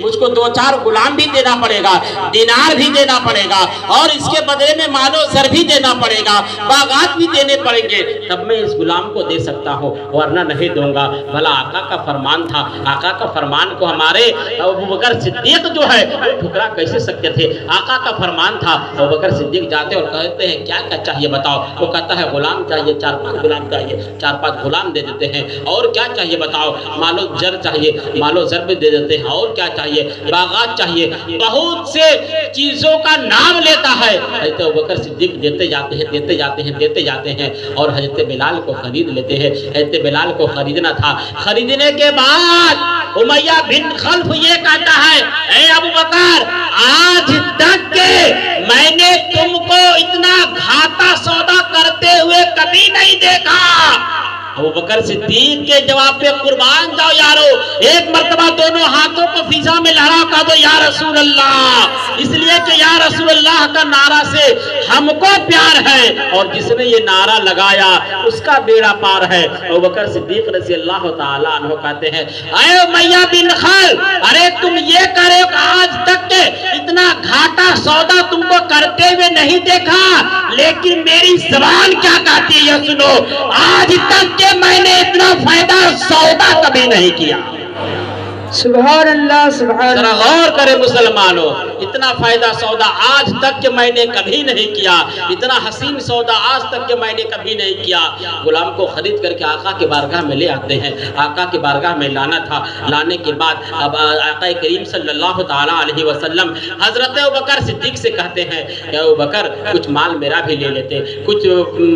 مجھ کو 2-4 غلام بھی دینا پڑے گا, دینار بھی دینا پڑے گا, اور اس کے بدلے میں مال و زر بھی دینا پڑے گا, باغات بھی دینے پڑیں گے, تب میں اس غلام کو دے سکتا ہوں, ورنہ نہیں دوں گا. بھلا آقا کا فرمان تھا, آقا کا فرمان کو ہمارے ابوبکر صدیق جو ہے وہ ٹھکرا کیسے سکتے تھے؟ آقا کا فرمان تھا. ابوبکر صدیق جاتے اور کہتے ہیں کیا کیا چاہیے بتاؤ. وہ کہتا ہے غلام چاہیے, 4-5 غلام چاہیے, 4-5 غلام دے دیتے ہیں. اور کیا چاہیے بتاؤ؟ مال و زر چاہیے, مال و زر بھی دے دیتے ہیں. اور کیا چاہیے؟ باغات چاہیے. بہت سے چیزوں کا نام لیتا ہے. حضرت ابوبکر صدیق دیتے جاتے ہیں, دیتے جاتے ہیں, دیتے جاتے ہیں, اور حضرت بلال کو خرید لیتے ہیں. حضرت بلال کو خریدنا تھا. خریدنے کے بعد امیہ بن خلف یہ کہتا ہے اے ابوبکر, آج تک کہ میں نے تم کو اتنا گھاٹا سودا کرتے ہوئے کبھی نہیں دیکھا. ابوبکر صدیق کے جواب پہ قربان جاؤ یارو, ایک مرتبہ دونوں ہاتھوں کو فضا میں لہرا کر دو یا رسول اللہ, اس لیے کہ یا رسول اللہ کا نعرہ سے ہم کو پیار ہے, اور جس نے یہ نعرہ لگایا اس کا بیڑا پار ہے. ابوبکر صدیق رضی اللہ تعالیٰ عنہ کہتے ہیں اے امیہ بن خلف, ارے تم یہ کرے آج تک کہ اتنا گھاٹا سودا تم کو کرتے ہوئے نہیں دیکھا, لیکن میری زبان کیا کہتی ہے سنو, آج تک میں نے اتنا فائدہ سودا کبھی نہیں کیا. سبحان اللہ سبحان ذرا غور کرے مسلمانوں, اتنا فائدہ سودا آج تک کہ میں نے کبھی نہیں کیا, اتنا حسین سودا آج تک کہ میں نے کبھی نہیں کیا. غلام کو خرید کر کے آقا کے بارگاہ میں لے آتے ہیں. آقا کے بارگاہ میں لانا تھا. لانے کے بعد اب آقا کریم صلی اللہ تعالیٰ علیہ وسلم حضرت ابوبکر صدیق سے کہتے ہیں کہ ابوبکر کچھ مال میرا بھی لے لیتے, کچھ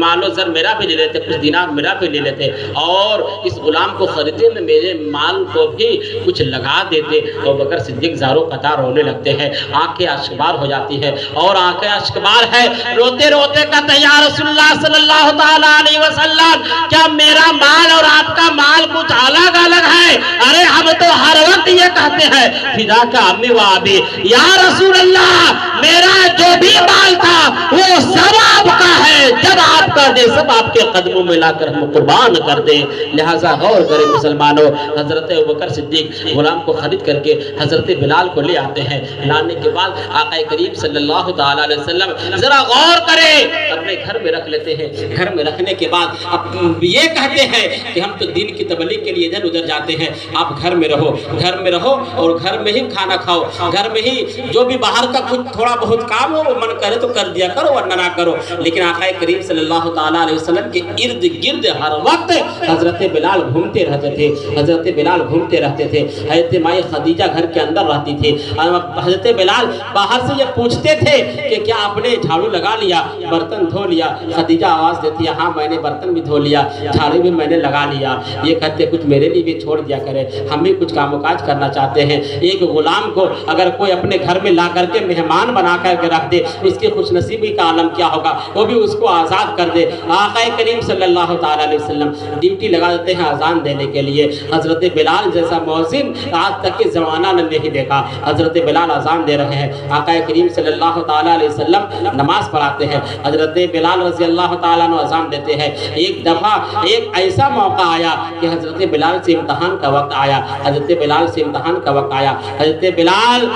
مال و زر میرا بھی لے لیتے, کچھ دینار میرا بھی لے لیتے, اور اس غلام کو خریدے میں میرے مال کو بھی کچھ لگا دیتے. ابوبکر صدیق زاروں قطار رونے لگتے ہیں, آنکھیں اشکبار ہو جاتی ہے, اور آنکھیں اشکبار ہے, روتے روتے کہتے ہیں یا رسول اللہ صلی اللہ تعالیٰ علیہ وسلم, کیا میرا مال اور آپ کا مال کچھ الگ الگ ہے؟ ارے ہم تو ہر وقت یہ کہتے ہیں فدا کا امی و ابی, یا رسول اللہ میرا جو بھی مال تھا وہ سب آپ کا ہے, جب آپ کا دے سب آپ کے قدموں میں لا کر ہم قربان کر دیں. لہٰذا غور کریں مسلمانوں, حضرت ابوبکر صدیق غلام کو خرید کر کے حضرت بلال کو لے آتے ہیں. لانے کے بعد آقا کریم صلی اللہ تعالیٰ علیہ وسلم ذرا غور کرے اپنے گھر میں رکھ لیتے ہیں. گھر میں رکھنے کے بعد اب یہ کہتے ہیں کہ ہم تو دین کی تبلیغ کے لیے ادھر ادھر جاتے ہیں, آپ گھر میں رہو, گھر میں رہو اور گھر میں ہی کھانا کھاؤ, گھر میں ہی جو بھی باہر کا کچھ تھوڑا بہت کام ہو وہ من کرے تو کر دیا کرو ورنہ نہ کرو. لیکن آقا کریم صلی اللہ تعالیٰ علیہ وسلم کے ارد گرد ہر وقت حضرت بلال گھومتے رہتے تھے, حضرت بلال گھومتے رہتے تھے. حضرت مائی خدیجہ گھر کے اندر رہتی تھی. حضرت بلال باہر سے یہ پوچھتے تھے کہ کیا آپ نے جھاڑو لگا لیا, برتن دھو لیا؟ خدیجہ آواز دیتی ہے ہاں میں نے برتن بھی دھو لیا, جھاڑو بھی میں نے لگا لیا. یہ کہتے کچھ میرے لیے بھی چھوڑ دیا کرے, ہم بھی کچھ کام و کاج کرنا چاہتے ہیں. ایک غلام کو اگر کوئی اپنے گھر میں لا کر کے مہمان بنا کر کے رکھ دے, اس کی خوش نصیبی کا عالم کیا ہوگا, وہ بھی اس کو آزاد کر دے. آقا کریم صلی اللہ تعالیٰ علیہ وسلم ڈیوٹی لگا دیتے ہیں اذان دینے کے لیے. حضرت بلال جیسا مؤذن آج تک کے زمانہ نے نہیں دیکھا. حضرت بلال اذان دے رہے ہیں, آقا کریم صلی اللہ تعالیٰ علیہ وسلم نماز پڑھاتے ہیں. حضرت بلال رضی اللہ تعالیٰ عنہ اذان دیتے ہیں. ایک دفعہ ایک ایسا موقع آیا کہ حضرت بلال سے امتحان کا وقت آیا. حضرت بلال سے امتحان کا وقت آیا. حضرت بلال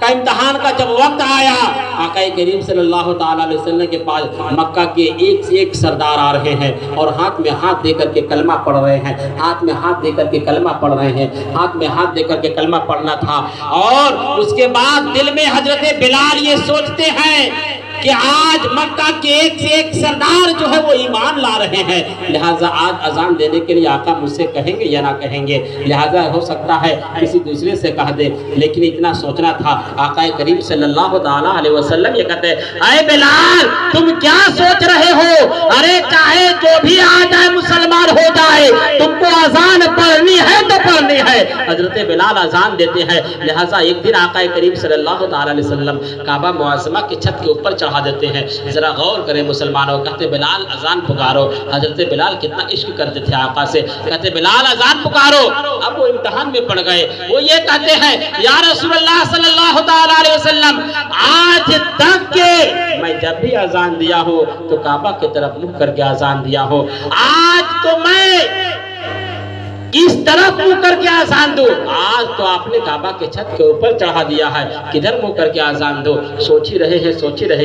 کا امتحان کا جب وقت آیا, آقا کریم صلی اللہ تعالیٰ علیہ وسلم کے پاس مکہ کے ایک سے ایک سردار آ رہے ہیں اور ہاتھ میں ہاتھ دے کر کے کلمہ پڑھ رہے ہیں, ہاتھ میں ہاتھ دے کر کے کلمہ پڑھ رہے ہیں, ہاتھ میں ہاتھ دے کر کے کلمہ پڑھنا تھا. اور اس کے بعد دل میں حضرت بلال یہ سوچتے ہیں کہ آج مکہ کے ایک سے ایک سردار جو ہے وہ ایمان لا رہے ہیں, لہٰذا آج اذان دینے کے لیے آقا مجھ سے کہیں گے یا نہ کہیں گے, لہٰذا ہو سکتا ہے کسی دوسرے سے کہہ دے. لیکن اتنا سوچنا تھا. آقا کریم صلی اللہ تعالیٰ علیہ وسلم یہ کہتے ہیں اے بلال تم کیا سوچ رہے ہو, ارے چاہے جو بھی آ جائے مسلمان ہو جائے, تم کو اذان پڑھنی ہے تو پڑھنی ہے. حضرت بلال اذان دیتے ہیں. لہٰذا ایک دن آقا کریم صلی اللہ تعالیٰ علیہ وسلم کعبہ معظمہ کی چھت کے اوپر چڑھا دیتے ہیں. ذرا غور کریں مسلمانوں, کہتے بلال اذان پکارو. حضرت بلال کتنا عشق کرتے تھے آقا سے, کہتے بلال اذان پکارو. اب وہ امتحان میں پڑ گئے. وہ یہ کہتے ہیں یا رسول اللہ صلی اللہ تعالیٰ علیہ وسلم آج تک کہ میں جب بھی اذان دیا ہوں تو کعبہ کی طرف منہ کر کے اذان دیا ہوں, آج تو میں किस तरफ मुंह करके आजान दो। आज तो आपने काबा के छत के ऊपर चढ़ा दिया है, किधर मुंह करके आजान दो। सोच ही रहे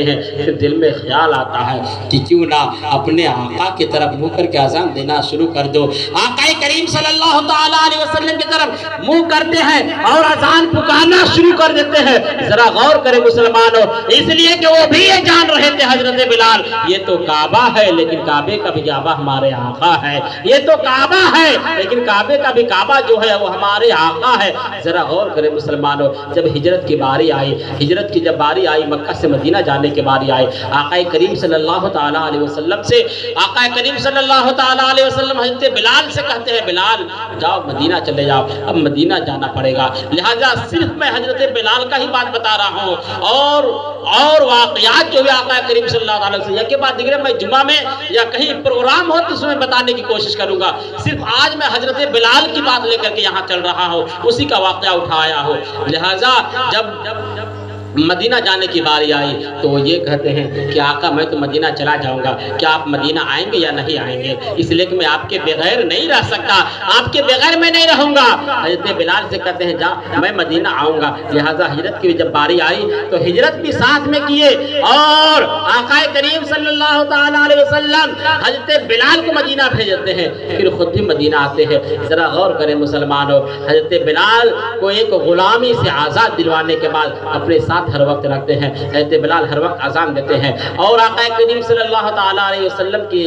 हैं, फिर दिल में ख्याल आता है कि क्यों ना अपने आका की तरफ मुंह करके आजान देना शुरू कर दो। आका करीम सल्लल्लाहु ताला अलैहि वसल्लम की तरफ मुंह करते हैं और अजान पुकारना शुरू कर देते हैं। जरा गौर करें मुसलमानों, इसलिए कि वो भी ये जान रहे थे हजरत बिलाल, ये तो काबा है लेकिन काबे का भी काबा हमारे आका है। ये तो काबा है लेकिन काबे का भी काबा जो है वो हमारे आका है। जरा गौर करें मुसलमानों, जब हिजरत की बारी आई, हिजरत की जब बारी आई, मक्का से मदीना जाने की बारी आई, आका करीम सल्लल्लाहु ताला अलैहि वसल्लम से आका करीम सल्लल्लाहु ताला अलैहि वसल्लम हजरत बिलाल से कहते हैं, बिलाल जाओ मदीना चले जाओ, अब मदीना जाना पड़ेगा। लिहाजा सिर्फ मैं हजरत बिलाल का ही बात बता रहा हूँ और वाक़यात जो भी आका करीम सल्लल्लाहु अलैहि वसल्लम के बाद दिख मैं जुम्मा में या कहीं प्रोग्राम हो तो उसमें बताने की कोशिश करूंगा। सिर्फ आज मैं हजरत बिलाल की बात लेकर के यहाँ चल रहा हूँ, उसी का वाक़या उठाया हो। लिहाजा जब मदीना जाने की बारी आई तो वो ये कहते हैं कि आका मैं तो मदीना चला जाऊंगा, क्या आप मदीना आएंगे या नहीं आएंगे? इसलिए कि मैं आपके बगैर नहीं रह सकता, आपके बगैर मैं नहीं रहूंगा। हजरत बिलाल से कहते हैं जा मैं मदीना आऊंगा। लिहाजा हिजरत की जब बारी आई तो हिजरत भी साथ में किए और आका करीम सल्लल्लाहु ताला अलैहि वसल्लम हजरत बिलाल को मदीना भेज देते हैं, फिर खुद भी मदीना आते हैं। जरा गौर करें मुसलमानों, हजरत बिलाल को एक गुलामी से आज़ाद दिलवाने के बाद अपने साथ हर वक्त रखते हैं। हज़रत बिलाल हर वक्त अज़ान देते हैं और आका करीम सल्लल्लाहु ताला अलैहि वसल्लम की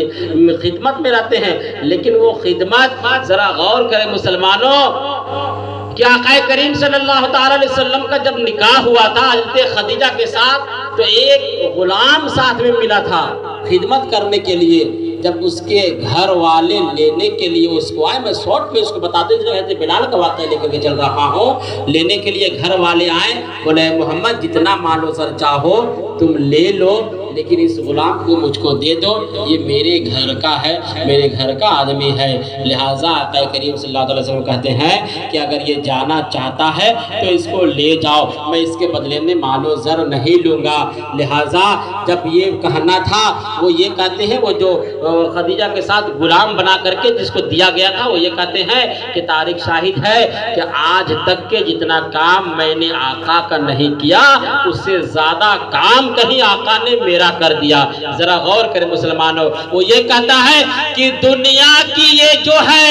खिदमत में रहते हैं। लेकिन वो खिदमत, जरा गौर करें मुसलमानों, कि आका करीम सल्लल्लाहु ताला अलैहि वसल्लम का जब निकाह हुआ था हज़रत खदीजा के साथ, तो एक गुलाम साथ में मिला था खिदमत करने के लिए। जब उसके घर वाले लेने के लिए उसको आए, मैं शॉर्ट पे उसको बताते थे, बिलाल का वाक़या लेकर के चल रहा हूँ। लेने के लिए घर वाले आए, बोले मोहम्मद जितना मालो सर चाहो तुम ले लो, लेकिन इस गुलाम को मुझको दे दो, ये मेरे घर का है, मेरे घर का आदमी है। लिहाजा आका करीम सल्लल्लाहु अलैहि वसल्लम कहते हैं कि अगर ये जाना चाहता है तो इसको ले जाओ, मैं इसके बदले में मालो ज़र नहीं लूँगा। लिहाजा जब ये कहना था, वो ये कहते हैं, वो जो खदीजा के साथ गुलाम बना करके जिसको दिया गया था, वो ये कहते हैं कि तारीख शाहिद है कि आज तक के जितना काम मैंने आका का नहीं किया, उससे ज़्यादा काम कहीं आका ने मेरा कर दिया। जरा गौर करें मुसलमानों, वो ये कहता है कि दुनिया की ये जो है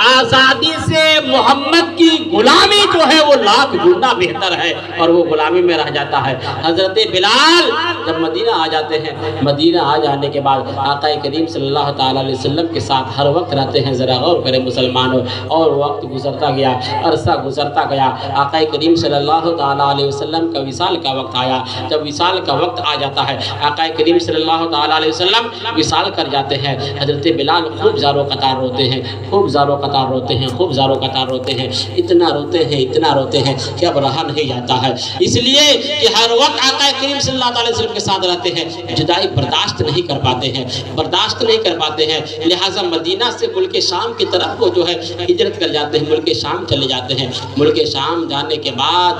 आजादी से मोहम्मद की गुलामी जो है वो लाख गुना बेहतर है, और वो गुलामी में रह जाता है। हजरत बिलाल जब मदीना आ जाते हैं, मदीना आ जाने के बाद आका करीम सल्लल्लाहु ताला अलैहि वसल्लम के साथ हर वक्त रहते हैं। जरा गौर करें मुसलमानों, और वक्त गुजरता गया, अरसा गुजरता गया। आका करीम सल्लल्लाहु ताला अलैहि वसल्लम का विसाल का वक्त आया। जब विसाल का वक्त आ जाता है, आका करीम सल्लल्लाहु ताला अलैहि वसल्लम विसाल कर जाते हैं। हजरत बिलाल खूब ज़ारो कतार रोते हैं, खूब ज़ारो कतार रोते हैं, खूब ज़ारो कतार रोते हैं। इतना रोते हैं, इतना रोते हैं कि अब रहा नहीं जाता है। इसलिए कि हर वक्त आका करीम सल्लल्लाहु अलैहि वसल्लम के साथ रहते हैं, जुदाई बर्दाश्त नहीं कर पाते हैं, बर्दाश्त नहीं कर पाते हैं। लिहाजा मदीना से मुल्क शाम की तरफ वो जो है हिजरत कर जाते हैं, मुल्क शाम चले जाते हैं। मुल्क शाम जाने के बाद,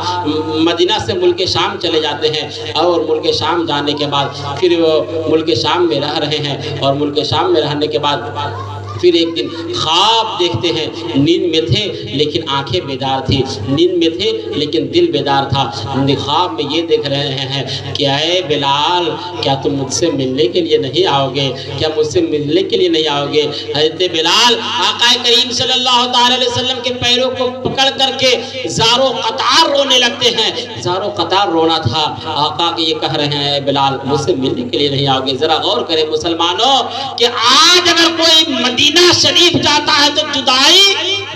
मदीना से मुल्क शाम चले जाते हैं, और मुल्क शाम जाने के बाद फिर वो मुल्क शाम में रह रहे हैं, और मुल्क शाम में रहने के बाद फिर एक दिन ख्वाब देखते हैं। नींद में थे लेकिन आंखें बेदार थी, नींद में थे लेकिन दिल बेदार था। ख्वाब में ये देख रहे हैं कि अरे बिलाल, क्या तुम मुझसे मिलने के लिए नहीं आओगे? क्या मुझसे मिलने के लिए नहीं आओगे? हज़रत बिलाल आका करीम सल्लल्लाहु ताला अलैहि वसल्लम के पैरों को पकड़ करके ज़ारो कतार रोने लगते हैं। ज़ारो कतार रोना था। आका के ये कह रहे हैं, बिलाल मुझसे मिलने के लिए नहीं आओगे? ज़रा गौर करें मुसलमानों कि आज अगर कोई मदीना शरीफ जाता है तो जुदाई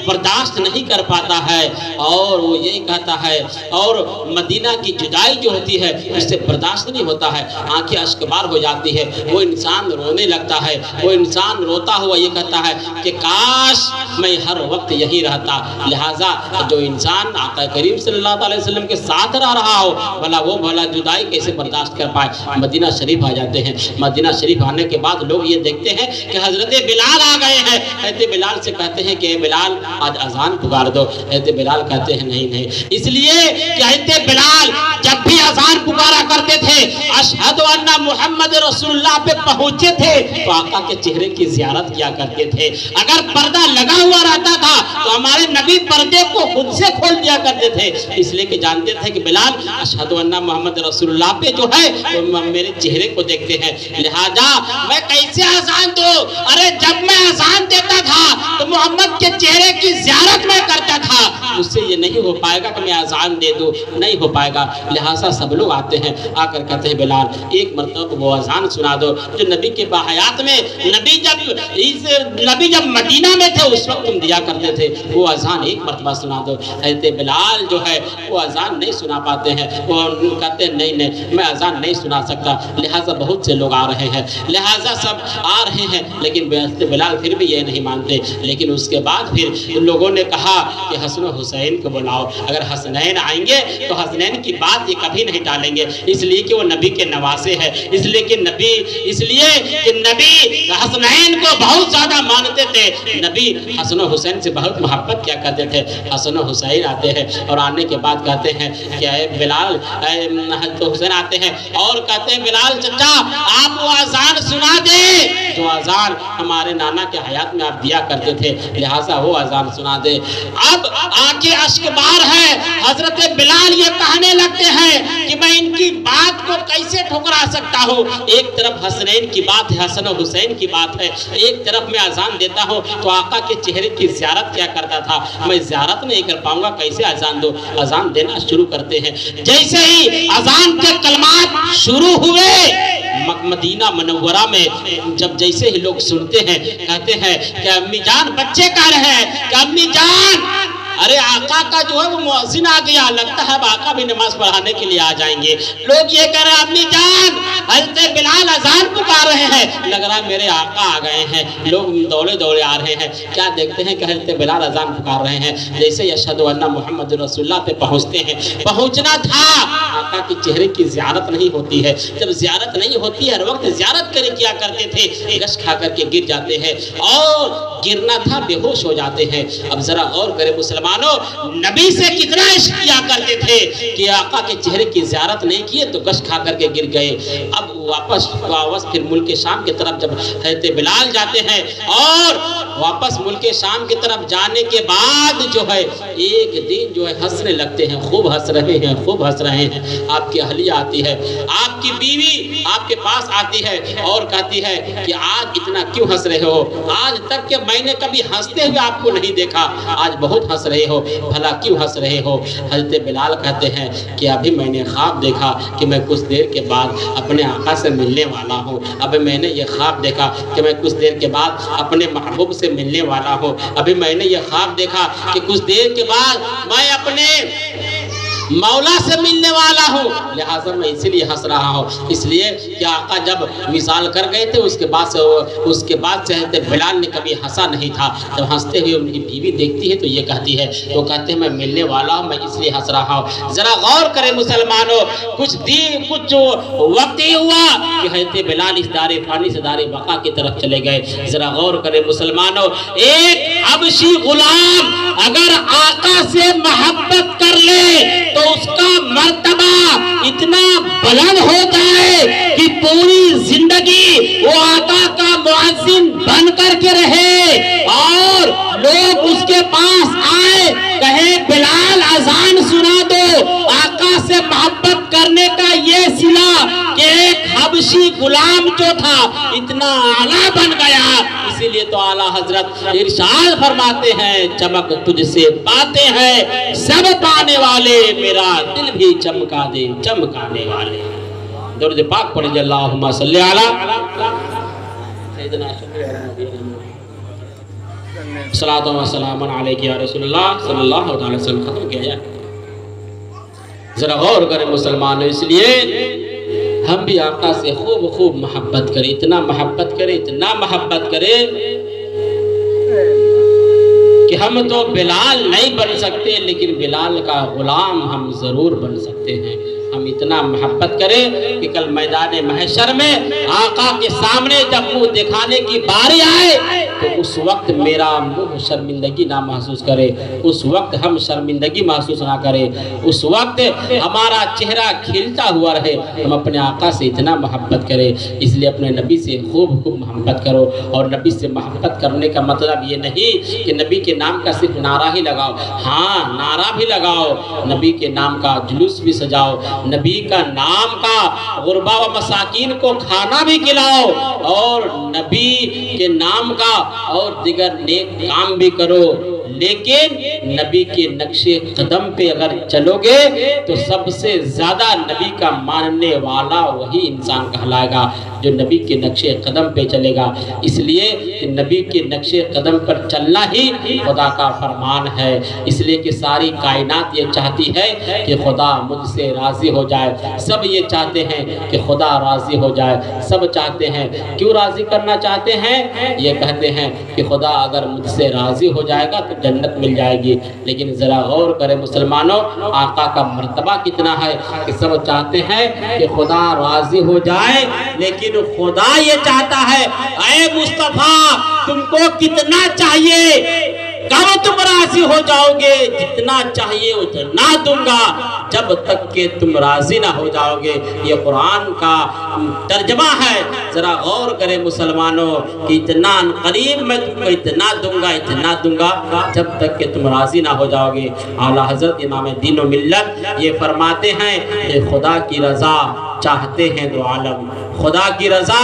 बर्दाश्त नहीं कर पाता है, और वो यही कहता है, और मदीना की जुदाई जो होती है उससे बर्दाश्त नहीं होता है, आंखें अश्कबार हो जाती है, वो इंसान रोने लगता है। वो इंसान रोता हुआ ये कहता है कि काश मैं हर वक्त यही रहता। लिहाजा जो इंसान आका करीम सल्लल्लाहु अलैहि वसल्लम के साथ रह रहा हो, भला जुदाई कैसे बर्दाश्त कर पाए? मदीना शरीफ आ जाते हैं। मदीना शरीफ आने के बाद लोग ये देखते हैं कि हजरत बिलाल आ गए हैं। हजरत बिलाल से कहते हैं कि बिलाल आज अजान पुकार दो। हजरत बिलाल कहते हैं नहीं, इसलिए कि हजरत बिलाल जब भी अजान पुकारा करते थे, अशहदु अन्ना मोहम्मद रसूलुल्लाह पे पहुंचे थे तो आका के चेहरे की ज़ियारत किया करते थे। अगर पर्दा लगा हुआ रहता था तो हमारे नबी पर्दे को खुद से खोल दिया करते थे, इसलिए कि जानते थे कि बिलाल अशहदु अन्ना मोहम्मद रसूलुल्लाह पे जो है वो मेरे चेहरे को देखते हैं, लिहाजा मैं कैसे अजान दूं? अरे जब मैं अजान देता था तो मोहम्मद के चेहरे की ज़ियारत मैं करता था, मुझसे ये नहीं हो पाएगा कि मैं अजान दे दूं, नहीं हो पाएगा। लिहाजा सब लोग आते हैं, आकर कहते हैं बिलाल एक मरतबा वो अजान सुना दो जो नबी के बाहयात में नबी जब मदीना में थे उस वक्त तुम दिया करते थे, वो अजान एक मरतबा सुना दो। कहते बिलाल जो है वो अजान नहीं सुना पाते हैं, वो कहते नहीं मैं अजान नहीं सुना सकता। लिहाजा बहुत से लोग आ रहे हैं, लिहाजा सब आ रहे हैं, लेकिन बिलाल फिर भी ये नहीं मानते। लेकिन उसके बाद फिर लोगों ने कहा कि हसन हुसैन को बुलाओ, अगर हसनैन आएंगे तो हसनैन की बात ये कभी नहीं टालेंगे, इसलिए कि वो नबी के नवासे हैं, इसलिए कि नबी हसनैन को बहुत ज्यादा मानते थे। नबी हसन हुसैन से बहुत मोहब्बत किया करते थे। हसन हुसैन आते हैं और आने के बाद कहते हैं कि बिलाल तो हुसैन आते हैं और कहते हैं बिलाल चचा आप वो अजान सुना दे जो अजान हमारे नाना के हयात में आप दिया करते थे, लिहाजा वो अजान सुना दे। अब आके अश्कबार है, हजरत बिलाल ये कहने लगते हैं कि मैं इनकी बात को कैसे ठुकरा सकता हूँ। एक तरफ हसनैन की बात है, हसन हुसैन की बात है, एक तरफ मैं अजान देता हूँ तो आका के चेहरे की ज़ियारत क्या करता था, मैं ज़ियारत नहीं कर पाऊंगा, कैसे अजान दो। अजान देना शुरू करते हैं। जैसे ही अजान के कलमात शुरू हुए मदीना मुनव्वरा में जैसे ही लोग सुनते हैं कहते हैं कि अम्मी जान बच्चे कह रहे हैं कि अम्मी जान अरे आका का जो है वो मुअज्जिन आ गया, लगता है अब आका भी नमाज पढ़ाने के लिए आ जाएंगे। लोग ये कह रहे हैं अम्मी जान हज़रत बिलाल अजान पुकार रहे हैं, लग रहा है मेरे आका आ गए हैं। लोग दौड़े दौड़े आ रहे हैं, क्या देखते हैं कि हज़रत बिलाल अजान पुकार रहे हैं। जैसे ही अशहदु अन्ना मोहम्मद रसूलुल्लाह पे पहुँचते हैं, पहुँचना था, आका के चेहरे की ज़ियारत नहीं होती है। जब ज़ियारत नहीं होती है, हर वक्त ज़ियारत किया करते थे, गश खा करके गिर जाते हैं और गिरना था बेहोश हो जाते हैं। अब जरा गौर करें मुसलमानों, नबी से कितना इश्क किया करते थे कि आका के चेहरे की ज़ियारत नहीं किए तो गश खा करके गिर गए। अब वापस फिर मुल्क शाम की तरफ जब हज़रत बिलाल जाते हैं और वापस मुल्क शाम की तरफ जाने के बाद जो है एक दिन जो है हंसने लगते हैं, खूब हंस रहे हैं, खूब हंस रहे हैं। आपकी अहलिया आती है, आपकी बीवी आपके पास आती है और कहती है कि आज इतना क्यों हंस रहे हो, आज तक के मैंने कभी हंसते हुए आपको नहीं देखा, आज बहुत हंस रहे हो, भला क्यों हंस रहे हो। हज़रत बिलाल कहते हैं कि अभी मैंने ख्वाब देखा कि मैं कुछ देर के बाद अपने आका से मिलने वाला हूँ। अब मैंने ये ख्वाब देखा कि मैं कुछ देर के बाद अपने महबूब से मिलने वाला हूँ। अभी मैंने ये ख्वाब देखा कि कुछ देर के बाद मैं अपने मौला से मिलने वाला हूँ, लिहाजा मैं इसीलिए हंस रहा हूँ। इसलिए कि आका जब विसाल कर गए थे उसके बाद से हज़रत बिलाल ने कभी हंसा नहीं था। जब हंसते हुए उनकी बीवी देखती है तो ये कहती है, तो कहते हैं मैं मिलने वाला हूँ, मैं इसलिए हंस रहा हूँ। ज़रा गौर करें मुसलमानों, कुछ वक्त ही हुआ कि हज़रत बिलाल इस दारे फानी से दारे बका की तरफ चले गए। ज़रा गौर करें मुसलमानों, एक हबशी गुलाम अगर आका से मोहब्बत कर ले तो उसका मर्तबा इतना बुलंद होता है कि पूरी जिंदगी वो आका का मुअज्जिन बन करके रहे और लोग उसके पास आए कहे बिलाल अजान सुना दो। आका से मोहब्बत करने का ये सिला कि एक हबशी गुलाम जो था इतना आला बन गया। इसीलिए तो आला हजरत इरशाद फरमाते हैं, चमक तुझसे पाते हैं सब पाने वाले, मेरा दिल भी चमका दे चमकाने वाले। दुरूद पाक पढ़िए, अल्लाहुम्मा सल्ली अला सय्यिदना सल्लल्लाहु अलैहि रसूलुल्लाह सल्लल्लाहु अलैहि वसल्लम। खत्म किया जाए। जरा गौर करें मुसलमान, इसलिए हम भी आका से खूब खूब मोहब्बत करें, इतना मोहब्बत करें, इतना मोहब्बत करें کہ ہم تو بلال نہیں بن سکتے لیکن بلال کا غلام ہم ضرور بن سکتے ہیں۔ ہم اتنا محبت کریں کہ کل میدان محشر میں آقا کے سامنے جب منہ دکھانے کی باری آئے تو اس وقت میرا منہ شرمندگی نہ محسوس کرے، اس وقت ہم شرمندگی محسوس نہ کرے، اس وقت ہمارا چہرہ کھلتا ہوا رہے۔ ہم اپنے آقا سے اتنا محبت کریں، اس لیے اپنے نبی سے خوب محبت کرو۔ اور نبی سے محبت کرنے کا مطلب یہ نہیں کہ نبی کے نام کا صرف نعرہ ہی لگاؤ، ہاں نعرہ بھی لگاؤ، نبی کے نام کا جلوس بھی سجاؤ، نبی کا نام کا غربا و مساکین کو کھانا بھی کھلاؤ، اور نبی کے نام کا اور دیگر نیک کام بھی کرو۔ لیکن نبی کے نقش قدم پہ اگر چلو گے تو سب سے زیادہ نبی کا ماننے والا وہی انسان کہلائے گا جو نبی کے نقش قدم پہ چلے گا۔ اس لیے کہ نبی کے نقش قدم پر چلنا ہی خدا کا فرمان ہے۔ اس لیے کہ ساری کائنات یہ چاہتی ہے کہ خدا مجھ سے راضی ہو جائے، سب یہ چاہتے ہیں کہ خدا راضی ہو جائے، سب چاہتے ہیں۔ کیوں راضی کرنا چاہتے ہیں؟ یہ کہتے ہیں کہ خدا اگر مجھ سے راضی ہو جائے گا تو جنت مل جائے گی۔ لیکن ذرا غور کرے مسلمانوں، آقا کا مرتبہ کتنا ہے کہ سب چاہتے ہیں کہ خدا راضی ہو جائے، لیکن خدا یہ چاہتا ہے اے مصطفیٰ تم کو کتنا چاہیے، کب تم راضی ہو جاؤ گے، جتنا چاہیے اتنا دوں گا، جب تک کہ تم راضی نہ ہو جاؤ گے۔ یہ قرآن کا ترجمہ ہے۔ ذرا غور کریں مسلمانوں کہ اتنا قریب میں تم کو اتنا دوں گا، اتنا دوں گا، جب تک کہ تم راضی نہ ہو جاؤ گے۔ اعلیٰ حضرت امام دین و ملت یہ فرماتے ہیں کہ خدا کی رضا چاہتے ہیں دو عالم، خدا کی رضا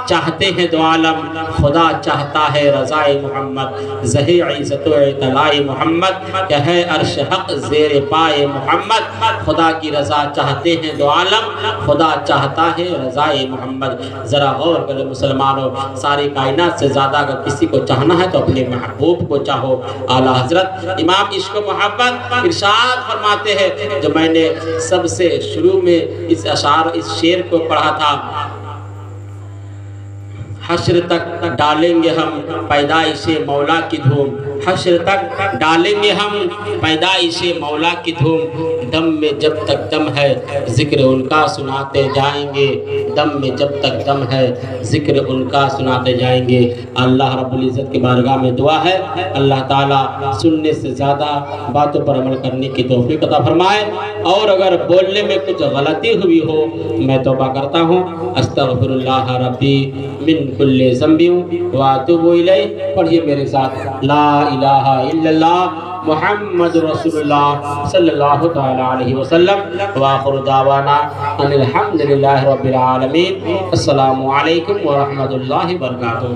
چاہتے ہیں دو عالم، خدا چاہتا ہے رضا محمد، زہی عزت و اطلاع محمد، کہ ہے عرش حق زیر پائے محمد۔ خدا کی رضا چاہتے ہیں دو عالم، خدا چاہتا ہے رضا محمد۔ ذرا غور کریں مسلمانوں، ساری کائنات سے زیادہ اگر کسی کو چاہنا ہے تو اپنے محبوب کو چاہو۔ اعلیٰ حضرت امام عشق و محبت ارشاد فرماتے ہیں، جو میں نے سب سے شروع میں اس شعر کو پڑھا تھا، حشر تک ڈالیں گے ہم پیدائش مولا کی دھوم، حشر تک ڈالیں گے ہم پیدائش مولا کی دھوم، دم میں جب تک دم ہے ذکر ان کا سناتے جائیں گے، دم میں جب تک دم ہے ذکر ان کا سناتے جائیں گے۔ اللہ رب العزت کی بارگاہ میں دعا ہے اللہ تعالیٰ سننے سے زیادہ باتوں پر عمل کرنے کی توفیق عطا فرمائے، اور اگر بولنے میں کچھ غلطی ہوئی ہو میں توبہ کرتا ہوں۔ استغفر اللہ ربی من کل ذنب واتوب الیہ۔ پڑھیے میرے ساتھ، لا الہ الا اللہ محمد رسول اللہ صلی اللہ تعالی علیہ وسلم، وآخر دعوانا ان الحمدللہ رب العالمین۔ السلام علیکم ورحمۃ اللہ وبرکاتہ۔